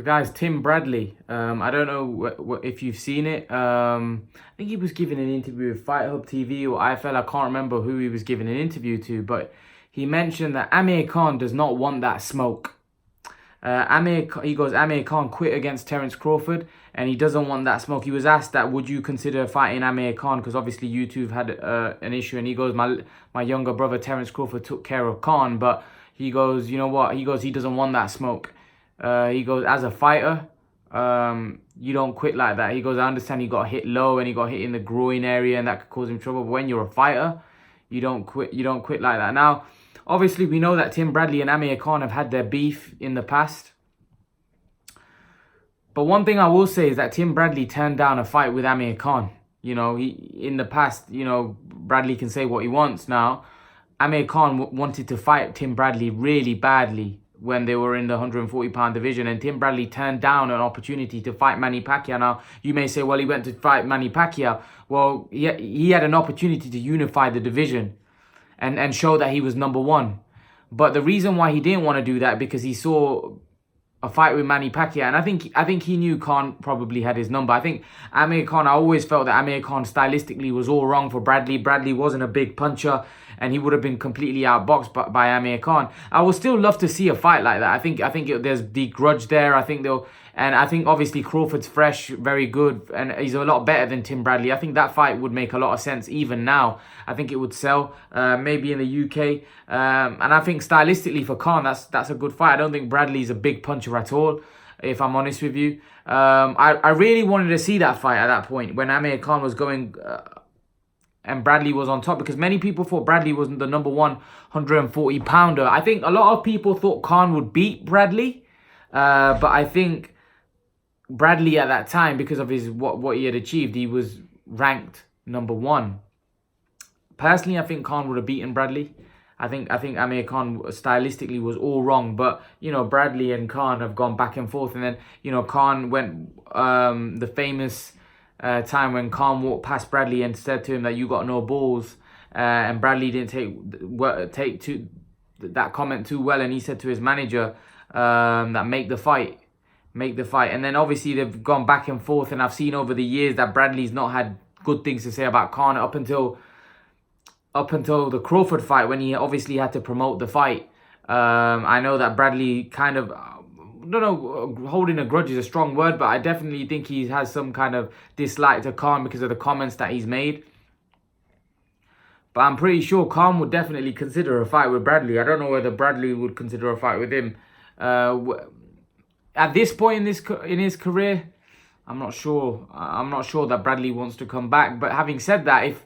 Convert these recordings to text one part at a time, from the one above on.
guy's Tim Bradley. I don't know if you've seen it. I think he was giving an interview with Fight Hub TV or IFL. I can't remember who he was giving an interview to, but he mentioned that Amir Khan does not want that smoke. Amir Khan quit against Terence Crawford and he doesn't want that smoke. He was asked that, would you consider fighting Amir Khan? Because obviously you two have had an issue, and he goes, my younger brother Terence Crawford took care of Khan, but he goes, you know what? He goes, he doesn't want that smoke. He goes, as a fighter, you don't quit like that. He goes, I understand he got hit low and he got hit in the groin area and that could cause him trouble. But when you're a fighter, you don't quit like that. Now, obviously, we know that Tim Bradley and Amir Khan have had their beef in the past. But one thing I will say is that Tim Bradley turned down a fight with Amir Khan. You know, in the past, you know, Bradley can say what he wants now. Amir Khan wanted to fight Tim Bradley really badly when they were in the 140-pound division, and Tim Bradley turned down an opportunity to fight Manny Pacquiao. Now, you may say, well, he went to fight Manny Pacquiao. Well, he had an opportunity to unify the division and show that he was number one. But the reason why he didn't want to do that, because he saw a fight with Manny Pacquiao, and I think he knew Khan probably had his number. I think Amir Khan, I always felt that Amir Khan stylistically was all wrong for Bradley. Bradley wasn't a big puncher, and he would have been completely outboxed by Amir Khan. I would still love to see a fight like that. I think there's the grudge there. I think obviously Crawford's fresh, very good, and he's a lot better than Tim Bradley. I think that fight would make a lot of sense even now. I think it would sell, maybe in the UK. And I think stylistically for Khan, that's a good fight. I don't think Bradley's a big puncher at all, if I'm honest with you. I really wanted to see that fight at that point when Amir Khan was going and Bradley was on top, because many people thought Bradley was the number one 140-pounder. I think a lot of people thought Khan would beat Bradley, but I think Bradley at that time, because of his what he had achieved, he was ranked number one. Personally, I think Khan would have beaten Bradley. I think Amir Khan stylistically was all wrong, but you know, Bradley and Khan have gone back and forth, and then you know, Khan went the famous time when Khan walked past Bradley and said to him that you got no balls, and Bradley didn't take that comment too well, and he said to his manager that make the fight. And then obviously they've gone back and forth, and I've seen over the years that Bradley's not had good things to say about Khan up until the Crawford fight, when he obviously had to promote the fight. I know that Bradley kind of, I don't know, holding a grudge is a strong word, but I definitely think he has some kind of dislike to Khan because of the comments that he's made. But I'm pretty sure Khan would definitely consider a fight with Bradley. I don't know whether Bradley would consider a fight with him. At this point in his career, I'm not sure. I'm not sure that Bradley wants to come back. But having said that, if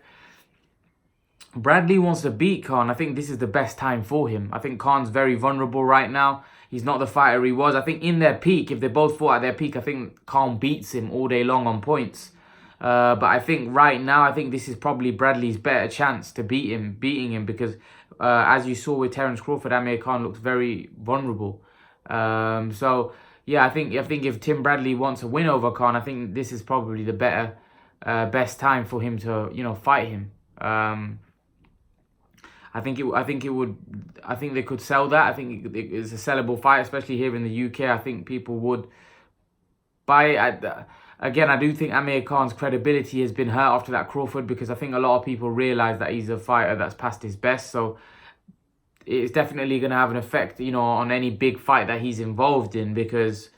Bradley wants to beat Khan, I think this is the best time for him. I think Khan's very vulnerable right now. He's not the fighter he was. I think in their peak, if they both fought at their peak, I think Khan beats him all day long on points. But I think right now, I think this is probably Bradley's better chance to beating him, because as you saw with Terence Crawford, Amir Khan looked very vulnerable. So yeah, I think if Tim Bradley wants a win over Khan, I think this is probably the better, best time for him to fight him. I think they could sell that. I think it's a sellable fight, especially here in the UK. I think people would buy it. Again, I do think Amir Khan's credibility has been hurt after that Crawford, because I think a lot of people realise that he's a fighter that's past his best. So it's definitely going to have an effect, on any big fight that he's involved in, because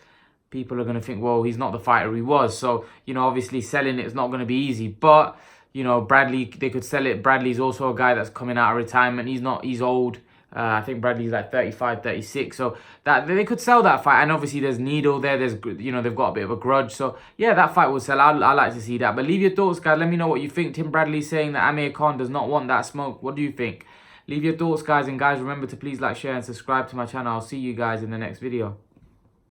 people are going to think, well, he's not the fighter he was. So, obviously selling it is not going to be easy. But Bradley, they could sell it. Bradley's also a guy that's coming out of retirement. He's old. I think Bradley's like 35, 36. So that they could sell that fight. And obviously there's Needle there. There's, they've got a bit of a grudge. So yeah, that fight will sell. I like to see that. But leave your thoughts, guys. Let me know what you think. Tim Bradley saying that Amir Khan does not want that smoke. What do you think? Leave your thoughts, guys. And guys, remember to please like, share and subscribe to my channel. I'll see you guys in the next video.